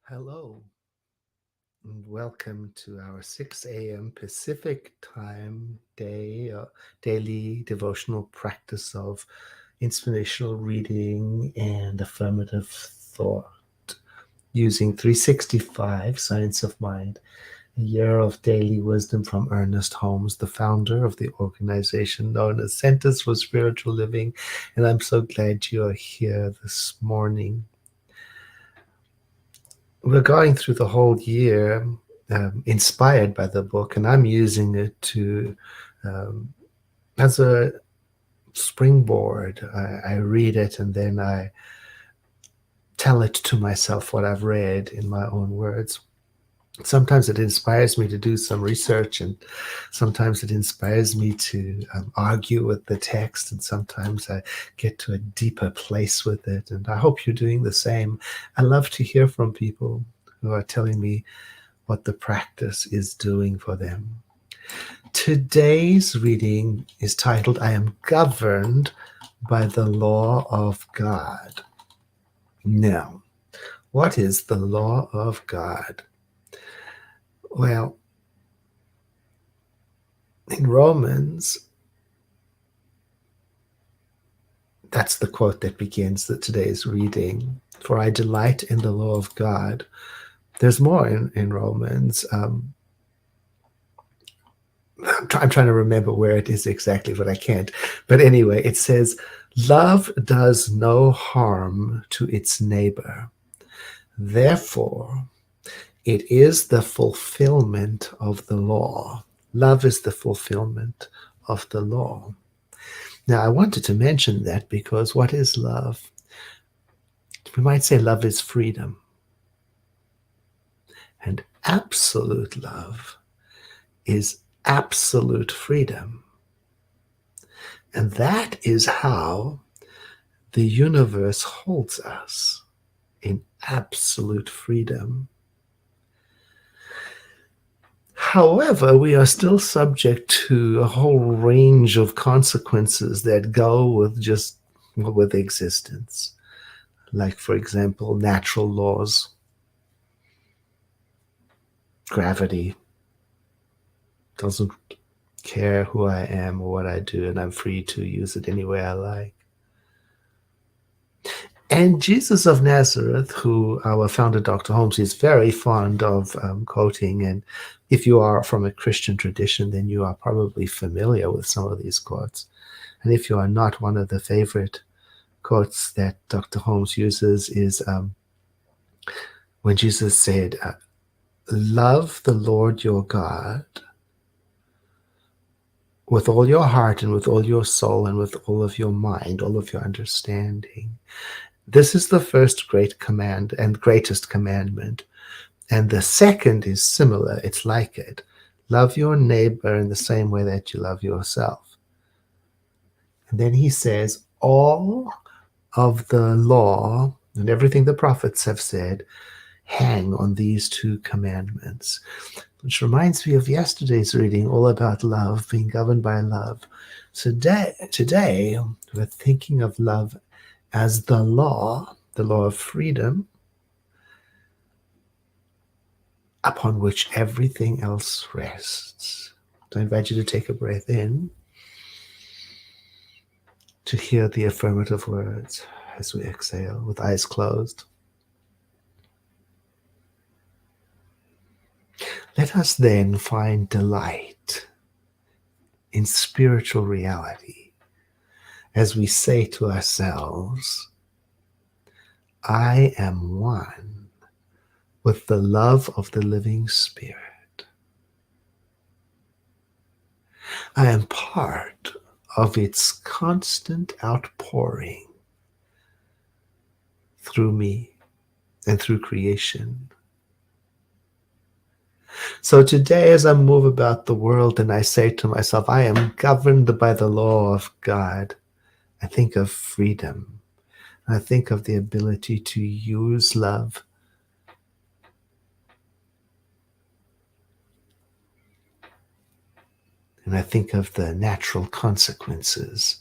Hello, and welcome to our 6 a.m. Pacific time daily devotional practice of inspirational reading and affirmative thought using 365 Science of Mind, a year of daily wisdom from Ernest Holmes, the founder of the organization known as Centers for Spiritual Living. And I'm so glad you are here this morning. We're going through the whole year inspired by the book, and I'm using it to as a springboard. I read it and then I tell it to myself what I've read in my own words. Sometimes it inspires me to do some research, and sometimes it inspires me to argue with the text, and sometimes I get to a deeper place with it. And I hope you're doing the same. I love to hear from people who are telling me what the practice is doing for them. Today's reading is titled, I Am Governed by the Law of God. Now, what is the law of God? Well, in Romans, that's the quote that begins today's reading. For I delight in the law of God. There's more in Romans. I'm trying to remember where it is exactly, but I can't. But anyway, it says, love does no harm to its neighbor. Therefore, it is the fulfillment of the law. Love is the fulfillment of the law. Now, I wanted to mention that because what is love? We might say love is freedom. And absolute love is absolute freedom. And that is how the universe holds us, in absolute freedom. However, we are still subject to a whole range of consequences that go with existence. Like, for example, natural laws, gravity doesn't care who I am or what I do, and I'm free to use it any way I like. And Jesus of Nazareth, who our founder, Dr. Holmes, is very fond of quoting, and if you are from a Christian tradition, then you are probably familiar with some of these quotes. And if you are not, one of the favorite quotes that Dr. Holmes uses is when Jesus said, love the Lord your God with all your heart and with all your soul and with all of your mind, all of your understanding. This is the first great command and greatest commandment. And the second is similar. It's like it. Love your neighbor in the same way that you love yourself. And then he says, all of the law and everything the prophets have said hang on these two commandments. Which reminds me of yesterday's reading, all about love, being governed by love. So today we're thinking of love as the law of freedom, upon which everything else rests. So I invite you to take a breath in, to hear the affirmative words as we exhale with eyes closed. Let us then find delight in spiritual reality as we say to ourselves, I am one with the love of the living Spirit. I am part of its constant outpouring through me and through creation. So today, as I move about the world and I say to myself, I am governed by the law of God, I think of freedom. I think of the ability to use love. And I think of the natural consequences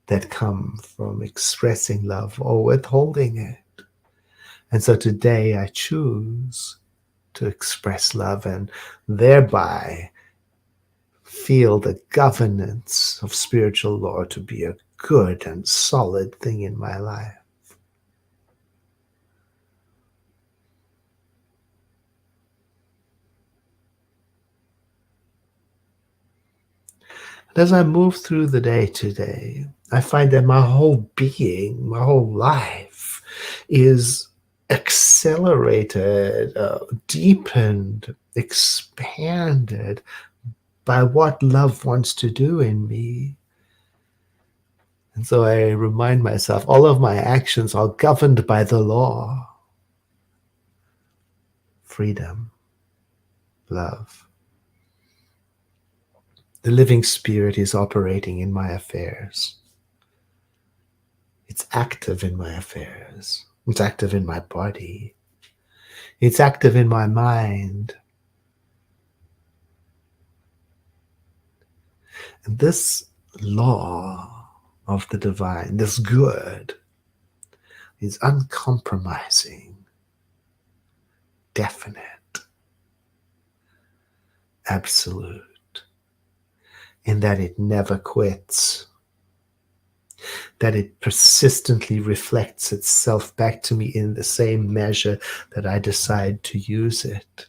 that come from expressing love or withholding it. And so today I choose to express love and thereby feel the governance of spiritual law to be a good and solid thing in my life. And as I move through the day today, I find that my whole being, my whole life is accelerated, deepened, expanded by what love wants to do in me. And so I remind myself all of my actions are governed by the law: freedom, love. The living spirit is operating in my affairs. It's active in my affairs. It's active in my body. It's active in my mind. And this law of the divine, this good, is uncompromising, definite, absolute, in that it never quits, that it persistently reflects itself back to me in the same measure that I decide to use it.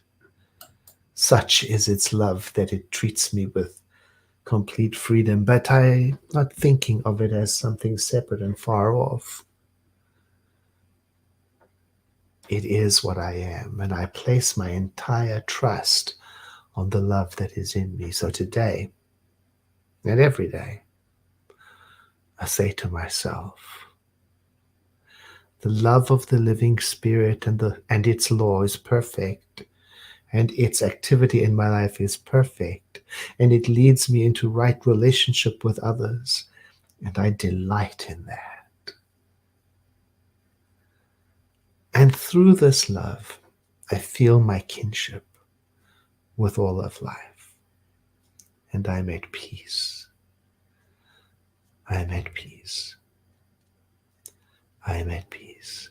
Such is its love that it treats me with complete freedom, but I'm not thinking of it as something separate and far off. It is what I am, and I place my entire trust on the love that is in me. So today and every day, I say to myself, the love of the living spirit and its law is perfect, and its activity in my life is perfect, and it leads me into right relationship with others, and I delight in that. And through this love, I feel my kinship with all of life, and I'm at peace. I'm at peace. I'm at peace.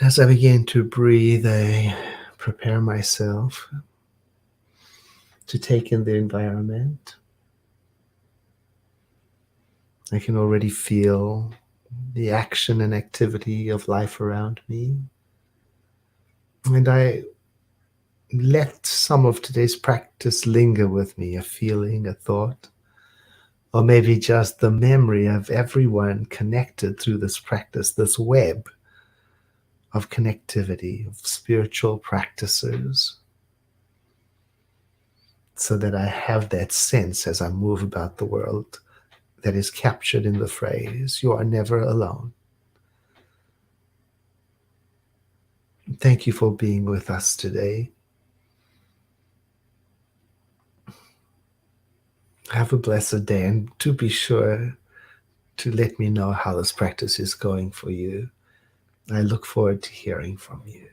As I begin to breathe, I prepare myself to take in the environment. I can already feel the action and activity of life around me. And I let some of today's practice linger with me, a feeling, a thought, or maybe just the memory of everyone connected through this practice, this web of connectivity, of spiritual practices, so that I have that sense as I move about the world that is captured in the phrase, "You are never alone." Thank you for being with us today. Have a blessed day, and to be sure to let me know how this practice is going for you. I look forward to hearing from you.